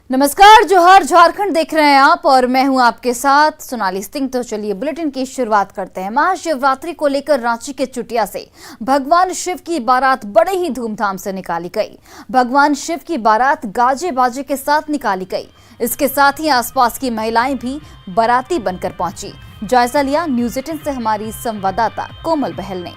नमस्कार, जोहार, झारखंड देख रहे हैं आप और मैं हूं आपके साथ सोनाली सिंह। तो चलिए बुलेटिन की शुरुआत करते हैं। महाशिवरात्रि को लेकर रांची के चुटिया से भगवान शिव की बारात बड़े ही धूमधाम से निकाली गई। भगवान शिव की बारात गाजे बाजे के साथ निकाली गई। इसके साथ ही आसपास की महिलाएं भी बाराती बनकर पहुंची। जायजा लिया न्यूज़ 18 से हमारी संवाददाता कोमल बहल ने।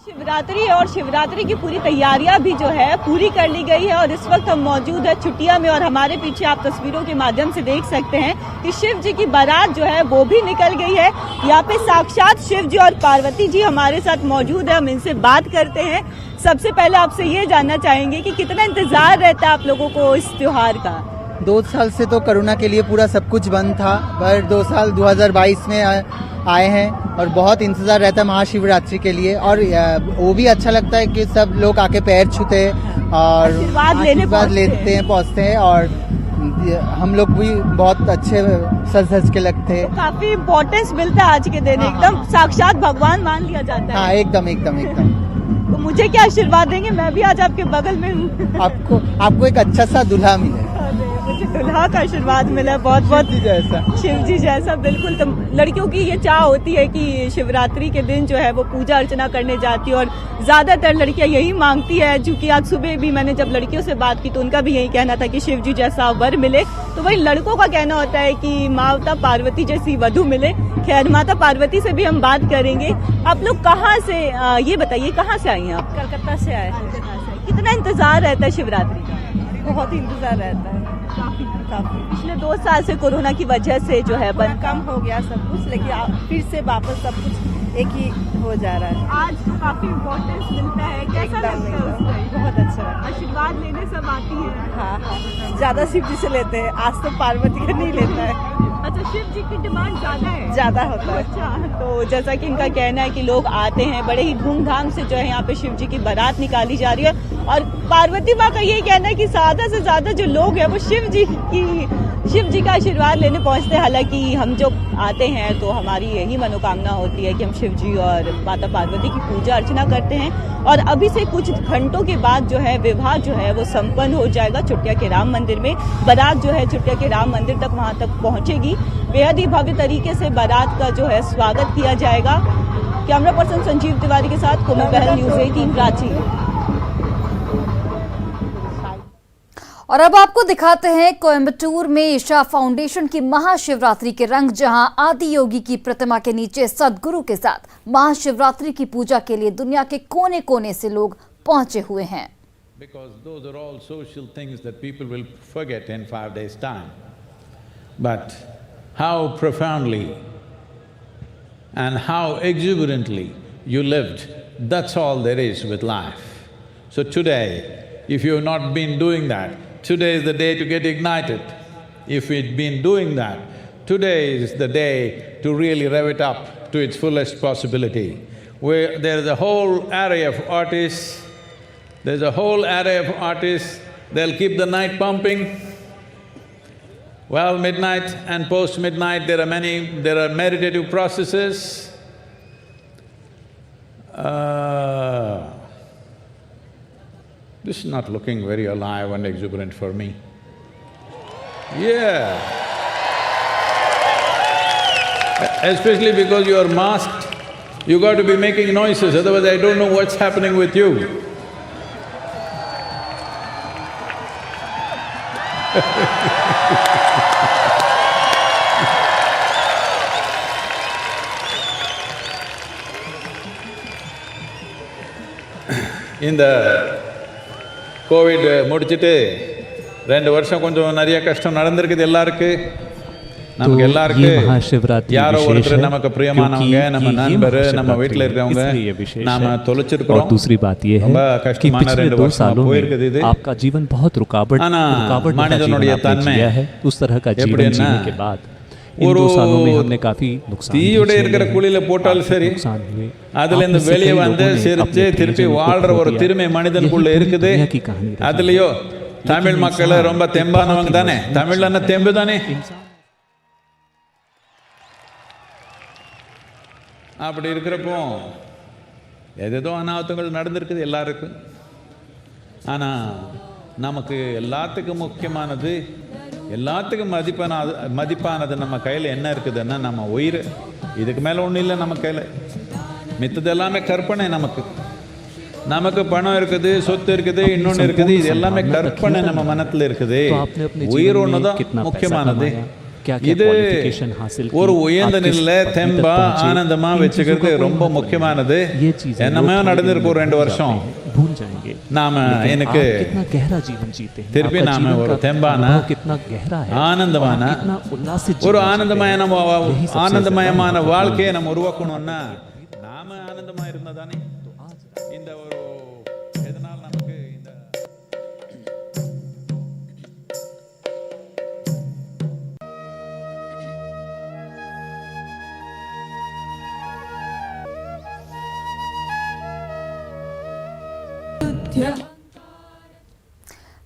शिवरात्रि और शिवरात्रि की पूरी तैयारियां भी जो है पूरी कर ली गई है और इस वक्त हम मौजूद है चुटिया में और हमारे पीछे आप तस्वीरों के माध्यम से देख सकते हैं कि शिव जी की बारात जो है वो भी निकल गई है। यहाँ पे साक्षात शिव जी और पार्वती जी हमारे साथ मौजूद है। हम इनसे बात करते हैं। सबसे पहले आपसे ये जानना चाहेंगे कि कितना इंतजार रहता है आप लोगों को इस त्योहार का? 2 साल से तो कोरोना के लिए पूरा सब कुछ बंद था, पर 2 साल 2022 में आए हैं और बहुत इंतजार रहता है महाशिवरात्रि के लिए। और वो भी अच्छा लगता है कि सब लोग आके पैर छूते हैं और आशीर्वाद लेते हैं, पहुँचते हैं और हम लोग भी बहुत अच्छे सज के लगते हैं। तो काफी इम्पोर्टेंस मिलता है आज के दिन। एकदम साक्षात भगवान मान लिया जाता है। हाँ, एकदम एकदम एकदम। तो मुझे क्या आशीर्वाद देंगे? मैं भी आज आपके बगल में हूँ। आपको एक अच्छा सा दूल्हा मिले। मुझे दुल्हा का आशीर्वाद मिला। बहुत बहुत शिव जी जैसा। बिल्कुल। तो लड़कियों की ये चाह होती है कि शिवरात्रि के दिन जो है वो पूजा अर्चना करने जाती है और ज्यादातर लड़कियां यही मांगती है। क्योंकि आज सुबह भी मैंने जब लड़कियों से बात की तो उनका भी यही कहना था कि शिव जी जैसा वर मिले। तो वही लड़कों का कहना होता है कि माता पार्वती जैसी वधू मिले। खैर, माता पार्वती से भी हम बात करेंगे। आप लोग कहाँ से, ये बताइए, कहाँ से आई हैं आप? कलकत्ता से आए। कितना इंतजार रहता है शिवरात्रि का? बहुत इंतजार रहता है। काफी। पिछले 2 साल से कोरोना की वजह से जो है बंद कम हो गया सब कुछ, लेकिन फिर से वापस सब कुछ एक ही हो जा रहा है। आज तो काफी इम्पोर्टेंस मिलता है। कैसा लगता है उसमें? बहुत अच्छा। आशीर्वाद लेने सब आती है। हाँ, ज्यादा शिव जी से लेते हैं। आज तो पार्वती का नहीं लेता है। अच्छा, शिव जी की डिमांड ज्यादा होता है। अच्छा, तो जैसा कि इनका कहना है कि लोग आते हैं बड़े ही धूमधाम से जो है यहाँ पे शिव जी की बारात निकाली जा रही है और पार्वती माँ का ये कहना है कि ज्यादा से ज्यादा जो लोग हैं वो शिव जी का आशीर्वाद लेने पहुंचते हैं। हालांकि हम जो आते हैं तो हमारी यही मनोकामना होती है कि हम शिव जी और माता पार्वती की पूजा अर्चना करते हैं। और अभी से कुछ घंटों के बाद जो है विवाह जो है वो संपन्न हो जाएगा चुटिया के राम मंदिर में। बारात जो है चुटिया के राम मंदिर तक वहां तक पहुंचेगी। बेहद ही भव्य तरीके से बारात का जो है स्वागत किया जाएगा। कैमरा पर्सन संजीव तिवारी के साथ कोमल बहल, न्यूज़ 18 रांची। और अब आपको दिखाते हैं कोयम्बटूर में ईशा फाउंडेशन की महाशिवरात्रि के रंग, जहां आदि योगी की प्रतिमा के नीचे सदगुरु के साथ महाशिवरात्रि की पूजा के लिए दुनिया के कोने कोने से लोग पहुंचे हुए हैं। Because those are all social things that people will forget in 5 days' time. But how profoundly and how exuberantly you lived, that's all there is with life. So today, if you have not been doing that, today is the day to get ignited. If we'd been doing that, today is the day to really rev it up to its fullest possibility. Where there's a whole array of artists, they'll keep the night pumping. Well, midnight and post-midnight there are meditative processes. This is not looking very alive and exuberant for me. Yeah. Especially because you are masked, you got to be making noises, otherwise I don't know what's happening with you. இந்த Covid முடிச்சிட்டு 2 வருஷம் கொஞ்சம் நிறைய கஷ்டம் நடந்திருக்குது எல்லாருக்கும். நமக்கு எல்லாருக்கும் யாரோ ஒருத்தர் நமக்கு பிரியமானவங்க, நம்ம நண்பர், நம்ம வீட்டில் இருக்கிறவங்க நாம தொலைச்சிருக்கிறோம். और दूसरी बात ये है कि पिछले 2 सालों में आपका जीवन बहुत रुकावट மனிதனுடைய தன்மை है। उस तरह का जीवन जीने के बाद इन 2 सालों में हमने काफी नुकसान தீயோட இருக்கிற குழியில போட்டாலும் சரி, அதுல இருந்து வெளியே வந்து சிரிச்சு திருப்பி வாழ்ற ஒரு திருமை மனிதனுக்குள்ள இருக்குது. அதுலயோ தமிழ் மக்கள் ரொம்ப தெம்பானவங்க தானே, தமிழ்ல தெம்பு தானே. அப்படி இருக்கிறப்போ ஏதேதோ அனாவத்தங்கள் நடந்திருக்குது எல்லாருக்கும். ஆனா நமக்கு எல்லாத்துக்கும் முக்கியமானது, எல்லாத்துக்கும் மதிப்பானது நம்ம கையில் என்ன இருக்குதுன்னா நம்ம உயிர். இதுக்கு மேலே ஒன்றும் இல்லை நம்ம கையில். மித்தது எல்லாமே கற்பனை. நமக்கு பணம் இருக்குது, சொத்து இருக்குது, இன்னொன்று இருக்குது, இது எல்லாமே கற்பனை நம்ம மனத்தில் இருக்குது. உயிர் ஒன்று தான் முக்கியமானது. இது ஒரு உயர்ந்த நிலையில தெம்பா ஆனந்தமா வச்சுக்கிறது ரொம்ப முக்கியமானது. என்னமே நடந்திருக்கு ஒரு 2 வருஷம். நாம எனக்கு திருப்பி நாம ஒரு தெம்பான ஆனந்தமான ஒரு ஆனந்தமயமான வாழ்க்கையை நம்ம உருவாக்கணும்னா நாம ஆனந்தமா இருந்தா தானே. இந்த ஒரு எதனால் நமக்கு இந்த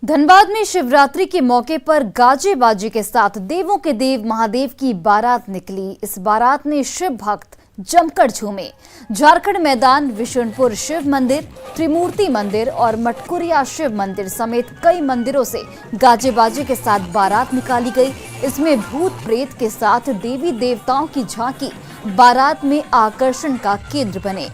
धनबाद में शिवरात्रि के मौके पर गाजे बाजे के साथ देवों के देव महादेव की बारात निकली। इस बारात में शिव भक्त जमकर झूमे। झारखंड मैदान, विशुनपुर शिव मंदिर, त्रिमूर्ति मंदिर और मटकुरिया शिव मंदिर समेत कई मंदिरों से गाजे बाजे के साथ बारात निकाली गई। इसमें भूत प्रेत के साथ देवी देवताओं की झांकी बारात में आकर्षण का केंद्र बने।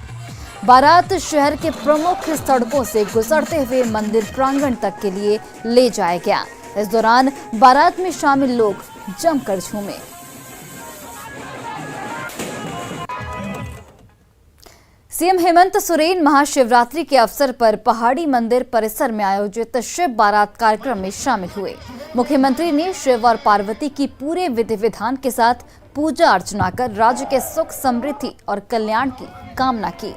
बारात शहर के प्रमुख सड़कों से गुजरते हुए मंदिर प्रांगण तक के लिए ले जाया गया। इस दौरान बारात में शामिल लोग जमकर झूमे। सीएम हेमंत सोरेन महाशिवरात्रि के अवसर पर पहाड़ी मंदिर परिसर में आयोजित शिव बारात कार्यक्रम में शामिल हुए। मुख्यमंत्री ने शिव और पार्वती की पूरे विधि विधान के साथ पूजा अर्चना कर राज्य के सुख, समृद्धि और कल्याण की कामना की।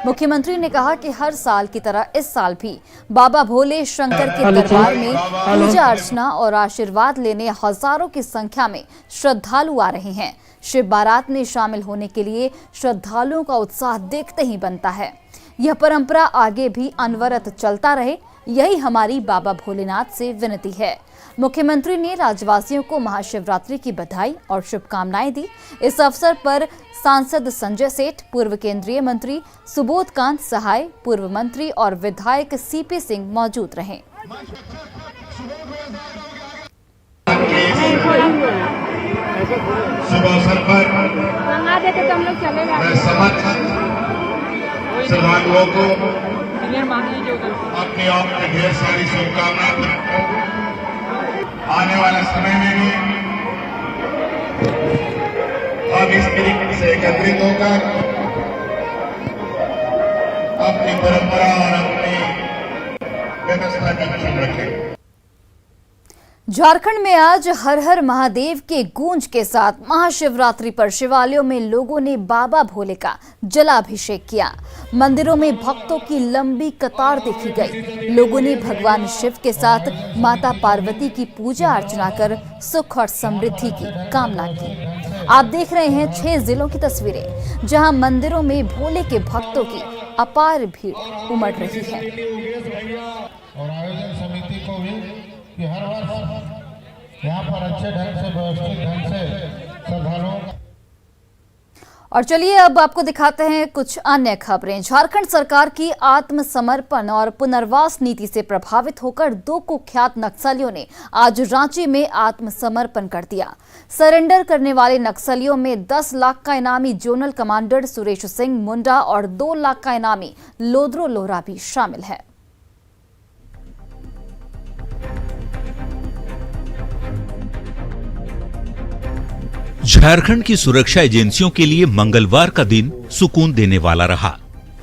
मुख्यमंत्री ने कहा कि हर साल की तरह इस साल भी बाबा भोले शंकर के दरबार में पूजा अर्चना और आशीर्वाद लेने हजारों की संख्या में श्रद्धालु आ रहे हैं। शिव बारात में शामिल होने के लिए श्रद्धालुओं का उत्साह देखते ही बनता है। यह परंपरा आगे भी अनवरत चलता रहे, यही हमारी बाबा भोलेनाथ से विनती है। मुख्यमंत्री ने राज्यवासियों को महाशिवरात्रि की बधाई और शुभकामनाएं दी। इस अवसर पर सांसद संजय सेठ, पूर्व केंद्रीय मंत्री सुबोधकांत सहाय, पूर्व मंत्री और विधायक सीपी सिंह मौजूद रहे। शुभ अवसर पर मैं समस्त श्रद्धालुओं को अपनी ओर से ढेर सारी शुभकामनाएं। आने वाला समय में भी अब इस तरीके से एकत्रित होकर अपनी परंपरा और अपनी व्यवस्था का ध्यान रखें। झारखंड में आज हर हर महादेव के गूंज के साथ महाशिवरात्रि पर शिवालयों में लोगों ने बाबा भोले का जलाभिषेक किया। मंदिरों में भक्तों की लंबी कतार देखी गई। लोगों ने भगवान शिव के साथ माता पार्वती की पूजा अर्चना कर सुख और समृद्धि की कामना की। आप देख रहे हैं 6 जिलों की तस्वीरें, जहां मंदिरों में भोले के भक्तों की अपार भीड़ उमड़ रही है। और आयोजन समिति को भी कि हर वर्ष यहाँ पर अच्छे ढंग से, व्यवस्थित ढंग से श्रद्धालुओं का। और चलिए अब आपको दिखाते हैं कुछ अन्य खबरें। झारखंड सरकार की आत्मसमर्पण और पुनर्वास नीति से प्रभावित होकर 2 कुख्यात नक्सलियों ने आज रांची में आत्मसमर्पण कर दिया। सरेंडर करने वाले नक्सलियों में 10 लाख का इनामी जोनल कमांडर सुरेश सिंह मुंडा और 2 लाख का इनामी लोद्रो लोहरा भी शामिल है। झारखंड की सुरक्षा एजेंसियों के लिए मंगलवार का दिन सुकून देने वाला रहा।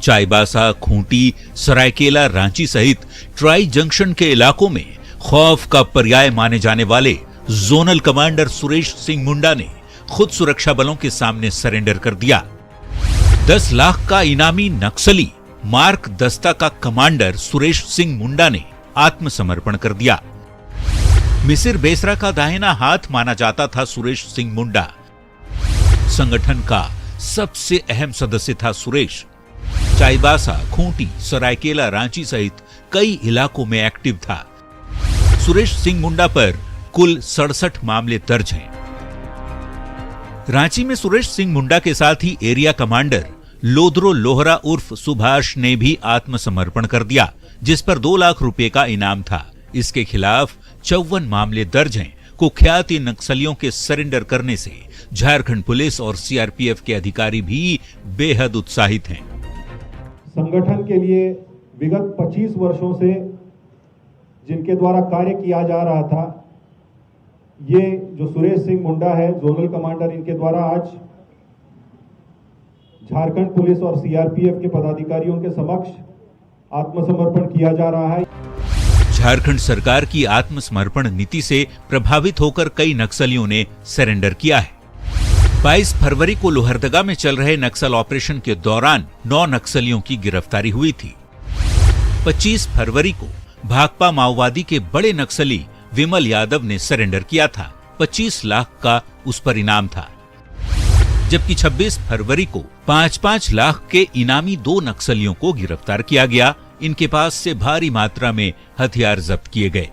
चाईबासा, खूंटी, सरायकेला, रांची सहित ट्राई जंक्शन के इलाकों में खौफ का पर्याय माने जाने वाले जोनल कमांडर सुरेश सिंह मुंडा ने खुद सुरक्षा बलों के सामने सरेंडर कर दिया। 10 लाख का इनामी नक्सली मार्क दस्ता का कमांडर सुरेश सिंह मुंडा ने आत्मसमर्पण कर दिया। मिसिर बेसरा का दाहिना हाथ माना जाता था सुरेश सिंह मुंडा। संगठन का सबसे अहम सदस्य था सुरेश। चाईबासा, खूंटी, सरायकेला, रांची सहित कई इलाकों में एक्टिव था। सुरेश सिंह मुंडा पर कुल 67 मामले दर्ज हैं। रांची में सुरेश सिंह मुंडा के साथ ही एरिया कमांडर लोद्रो लोहरा उर्फ सुभाष ने भी आत्मसमर्पण कर दिया, जिस पर 2 लाख रुपए का इनाम था। इसके खिलाफ 54 मामले दर्ज हैं। कुख्यात इन नक्सलियों के सरेंडर करने से झारखंड पुलिस और सीआरपीएफ के अधिकारी भी बेहद उत्साहित हैं। संगठन के लिए विगत 25 वर्षों से जिनके द्वारा कार्य किया जा रहा था, ये जो सुरेश सिंह मुंडा है जोनल कमांडर, इनके द्वारा आज झारखंड पुलिस और सीआरपीएफ के पदाधिकारियों के समक्ष आत्मसमर्पण किया जा रहा है। झारखंड सरकार की आत्मसमर्पण नीति से प्रभावित होकर कई नक्सलियों ने सरेंडर किया है। 22 फरवरी को लोहरदगा में चल रहे नक्सल ऑपरेशन के दौरान 9 नक्सलियों की गिरफ्तारी हुई थी। 25 फरवरी को भाकपा माओवादी के बड़े नक्सली विमल यादव ने सरेंडर किया था। 25 लाख का उस पर इनाम था, जबकि 26 फरवरी को 5-5 लाख के इनामी 2 नक्सलियों को गिरफ्तार किया गया। इनके पास से भारी मात्रा में हथियार जब्त किए गए।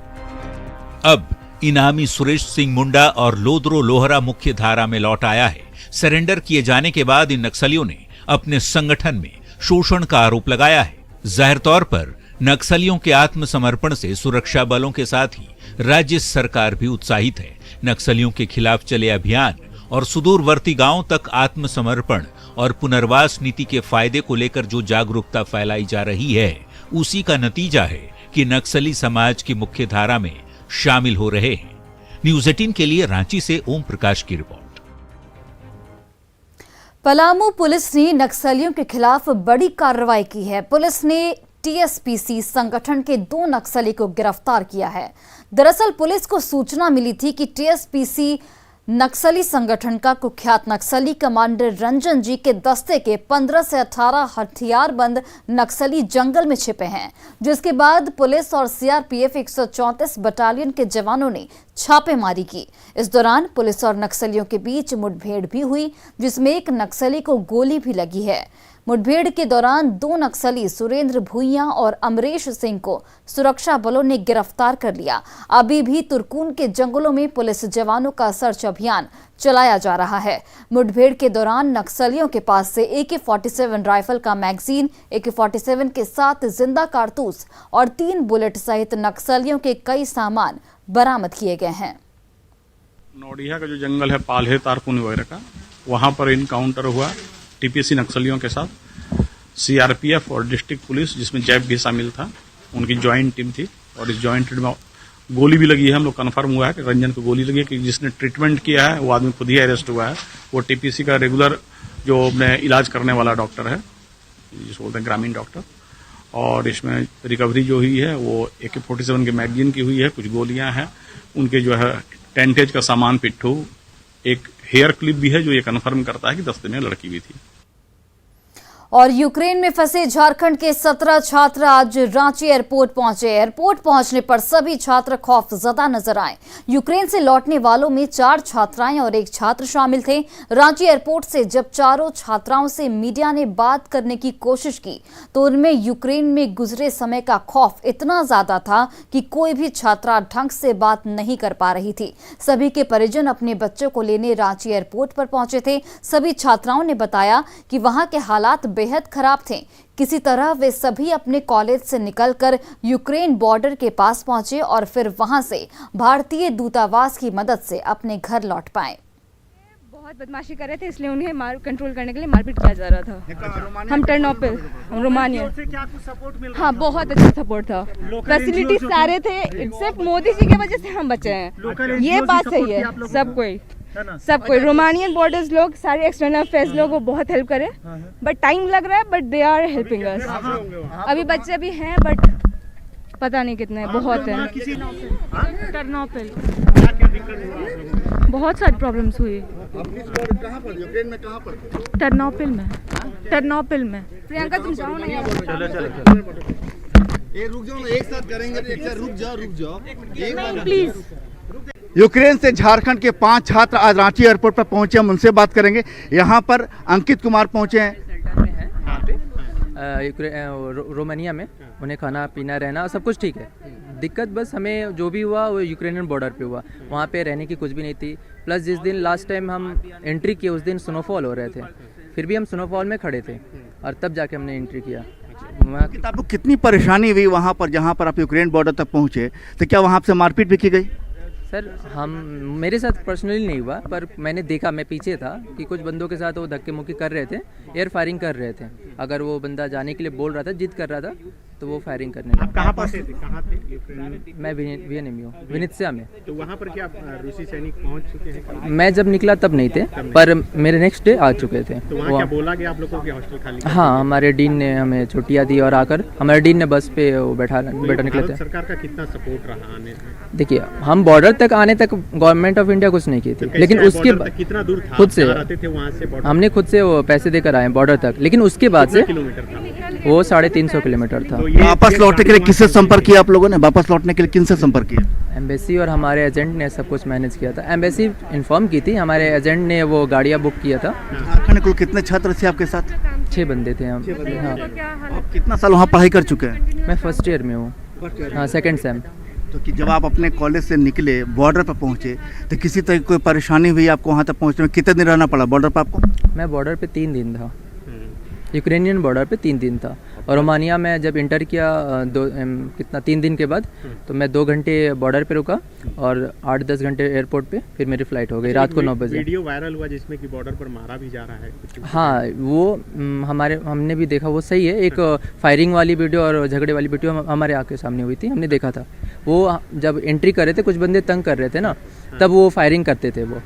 अब इनामी सुरेश सिंह मुंडा और लोदरो लोहरा मुख्य धारा में लौट आया है। सरेंडर किए जाने के बाद इन नक्सलियों ने अपने संगठन में शोषण का आरोप लगाया है। जाहिर तौर पर नक्सलियों के आत्मसमर्पण से सुरक्षा बलों के साथ ही राज्य सरकार भी उत्साहित है। नक्सलियों के खिलाफ चले अभियान और सुदूरवर्ती गांवों तक आत्मसमर्पण और पुनर्वास नीति के फायदे को लेकर जो जागरूकता फैलाई जा रही है, उसी का नतीजा है कि नक्सली समाज की मुख्य धारा में शामिल हो रहे हैं। न्यूज़ 18 के लिए रांची से ओम प्रकाश की रिपोर्ट। पलामू पुलिस ने नक्सलियों के खिलाफ बड़ी कार्रवाई की है। पुलिस ने टीएसपीसी संगठन के 2 नक्सली को गिरफ्तार किया है। दरअसल पुलिस को सूचना मिली थी कि टीएसपीसी नक्सली संगठन का कुख्यात नक्सली कमांडर रंजन जी के दस्ते के 15 से 18 हथियारबंद नक्सली जंगल में छिपे हैं, जिसके बाद पुलिस और सीआरपीएफ 134 बटालियन के जवानों ने छापेमारी की। इस दौरान पुलिस और नक्सलियों के बीच मुठभेड़ भी हुई, जिसमें एक नक्सली को गोली भी लगी है। मुठभेड़ के दौरान 2 नक्सली सुरेंद्र भुइया और अमरेश सिंह को सुरक्षा बलों ने गिरफ्तार कर लिया। अभी भी तुरकुन के जंगलों में पुलिस जवानों का सर्च अभियान चलाया जा रहा है। मुठभेड़ के दौरान नक्सलियों के पास से AK-47 राइफल का मैगजीन, AK-47 के 7 जिंदा कारतूस और 3 बुलेट सहित नक्सलियों के कई सामान बरामद किए गए हैं। नौडिया का जो जंगल है, पाल्हे तारकुन वगैरह का, वहां पर इनकाउंटर हुआ टीपीसी नक्सलियों के साथ। सीआरपीएफ और डिस्ट्रिक्ट पुलिस, जिसमें जैप भी शामिल था, उनकी ज्वाइंट टीम थी और इस ज्वाइंट टीम में गोली भी लगी है। हम लोग कन्फर्म हुआ है कि रंजन को गोली लगी है, कि जिसने ट्रीटमेंट किया है वो आदमी खुद ही अरेस्ट हुआ है। वो टीपीसी का रेगुलर जो अपने इलाज करने वाला डॉक्टर है, जिसको बोलते हैं ग्रामीण डॉक्टर। और इसमें रिकवरी जो हुई है वो AK-47 के मैगजीन की हुई है, कुछ गोलियां हैं, उनके जो है टेंटेज का सामान, पिट्ठू, एक हेयर क्लिप भी है, जो ये कन्फर्म करता है कि दस्ते में लड़की भी थी। और यूक्रेन में फंसे झारखंड के 17 छात्र आज रांची एयरपोर्ट पहुंचे। एयरपोर्ट पहुंचने पर सभी छात्र खौफजदा नजर आए। यूक्रेन से लौटने वालों में 4 छात्राएं और 1 छात्र शामिल थे। रांची एयरपोर्ट से जब चारों छात्राओं से मीडिया ने बात करने की कोशिश की तो उनमें यूक्रेन में गुजरे समय का खौफ इतना ज्यादा था कि कोई भी छात्रा ढंग से बात नहीं कर पा रही थी। सभी के परिजन अपने बच्चों को लेने रांची एयरपोर्ट पर पहुंचे थे। सभी छात्राओं ने बताया कि वहां के हालात बेहद खराब थे। किसी तरह वे सभी अपने कॉलेज से निकलकर यूक्रेन बॉर्डर के पास पहुंचे और फिर वहां से भारतीय दूतावास की मदद से अपने घर लौट पाए। बहुत बदमाशी कर रहे थे, इसलिए उन्हें कंट्रोल करने के लिए मारपीट किया जा रहा था। हम टर्नोपिल, रोमानिया से क्या कुछ सपोर्ट मिल रहा? हाँ, बहुत अच्छा सपोर्ट था। फैसिलिटीज सारे थे, सिर्फ मोदी जी की वजह से हम बचे हैं। ये बात सही है। सब कोई रोमानियन बॉर्डर्स लोग, सारे एक्सटर्नल अफेयर्स लोग, वो बहुत हेल्प करे। बट टाइम लग रहा है, but they are helping us. अभी बच्चे भी हैं, बट पता नहीं कितने, बहुत हैं। टर्नोपिल बहुत सारी प्रॉब्लम्स हुई। टर्नोपिल में। प्रियंका तुम जाओ ना। रुक जाओ ना, एक साथ करेंगे। रुक जाओ प्लीज। यूक्रेन से झारखंड के 5 छात्र आज रांची एयरपोर्ट पर पहुंचे। हम उनसे बात करेंगे। यहाँ पर अंकित कुमार पहुंचे हैं। रोमानिया में उन्हें खाना पीना रहना सब कुछ ठीक है। दिक्कत बस हमें जो भी हुआ वो यूक्रेनियन बॉर्डर पे हुआ। वहाँ पे रहने की कुछ भी नहीं थी। प्लस जिस दिन लास्ट टाइम हम एंट्री किए उस दिन स्नोफॉल हो रहे थे, फिर भी हम स्नोफॉल में खड़े थे और तब जाके हमने एंट्री किया। आपको कितनी परेशानी हुई वहाँ पर जहाँ पर आप यूक्रेन बॉर्डर तक पहुँचे, तो क्या वहाँ से मारपीट भी की गई? सर मेरे साथ पर्सनली नहीं हुआ, पर मैंने देखा, मैं पीछे था कि कुछ बंदों के साथ वो धक्के मुक्की कर रहे थे, एयर फायरिंग कर रहे थे। अगर वो बंदा जाने के लिए बोल रहा था, जिद कर रहा था, तो वो फायरिंग करने लगा। कहाँ पर थे? कहाँ थे? मैं वियतनाम विनित्सिया में। तो वहाँ पर क्या रूसी सैनिक पहुँच चुके हैं? मैं जब निकला तब नहीं थे, पर मेरे नेक्स्ट डे आ चुके थे। तो वहाँ क्या बोला गया आप लोगों की हॉस्टल खाली? हाँ, हमारे डीन ने हमें छुट्टियाँ दी और आकर हमारे डीन ने बस पे बैठा निकले थे। सरकार का कितना सपोर्ट रहा आने में? देखिए, हम बॉर्डर तक आने तक गवर्नमेंट ऑफ इंडिया कुछ नहीं की थी, लेकिन उसके बाद कितना दूर था? खुद से थे वहाँ से हमने खुद से वो पैसे देकर आए बॉर्डर तक, लेकिन उसके बाद से किलोमीटर था वो 350 किलोमीटर था। वापस लौटने के लिए किससे संपर्क किया आप लोगों ने? वापस लौटने के लिए किनसे संपर्क किया? एम्बेसी और हमारे एजेंट ने सब कुछ मैनेज किया था। एम्बेसी इन्फॉर्म की थी, हमारे एजेंट ने वो गाड़ियाँ बुक किया था। झारखंड कुल कितने छात्र थे आपके साथ? 6 बंदे थे हम। हाँ। आप कितना साल वहाँ पढ़ाई कर चुके हैं? मैं फर्स्ट ईयर में हूँ। हाँ, सेकेंड सेम। तो कि जब आप अपने कॉलेज से निकले, बॉर्डर पर पहुँचे, तो किसी तरह की कोई परेशानी हुई आपको वहाँ तक पहुँचने में? कितने दिन रहना पड़ा बॉर्डर पर आपको? मैं बॉर्डर पे 3 दिन था, यूक्रेनियन बॉर्डर पे 3 दिन था। और रोमानिया में जब इंटर किया 3 दिन के बाद, तो मैं 2 घंटे बॉर्डर पे रुका और 8-10 घंटे एयरपोर्ट पे, फिर मेरी फ्लाइट हो गई रात को 9 बजे। वीडियो वायरल हुआ जिसमें कि बॉर्डर पर मारा भी जा रहा है। हाँ, वो हमने भी देखा, वो सही है। एक फायरिंग वाली वीडियो और झगड़े वाली वीडियो हमारे आंखों के सामने हुई थी, हमने देखा था। वो जब एंट्री कर रहे थे, कुछ बंदे तंग कर रहे थे ना, तब वो फायरिंग करते थे। वो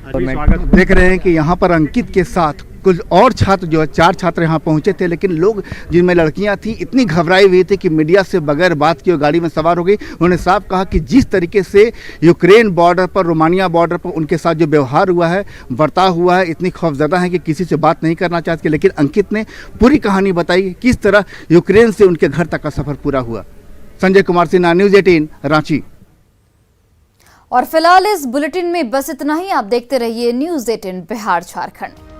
देख रहे हैं कि यहाँ पर अंकित के साथ कुछ और छात्र जो है, 4 छात्र यहाँ पहुँचे थे, लेकिन लोग जिनमें लड़कियाँ थी इतनी घबराई हुई थी कि मीडिया से बगैर बात किए गाड़ी में सवार हो गई। उन्होंने साफ कहा कि जिस तरीके से यूक्रेन बॉर्डर पर, रोमानिया बॉर्डर पर उनके साथ जो व्यवहार हुआ है, बर्ताव हुआ है, इतनी खौफजदा है कि किसी से बात नहीं करना चाहते। लेकिन अंकित ने पूरी कहानी बताई, किस तरह यूक्रेन से उनके घर तक का सफर पूरा हुआ। संजय कुमार सिन्हा, न्यूज़ 18 रांची। और फिलहाल इस बुलेटिन में बस इतना ही। आप देखते रहिए न्यूज़ 18 बिहार झारखंड।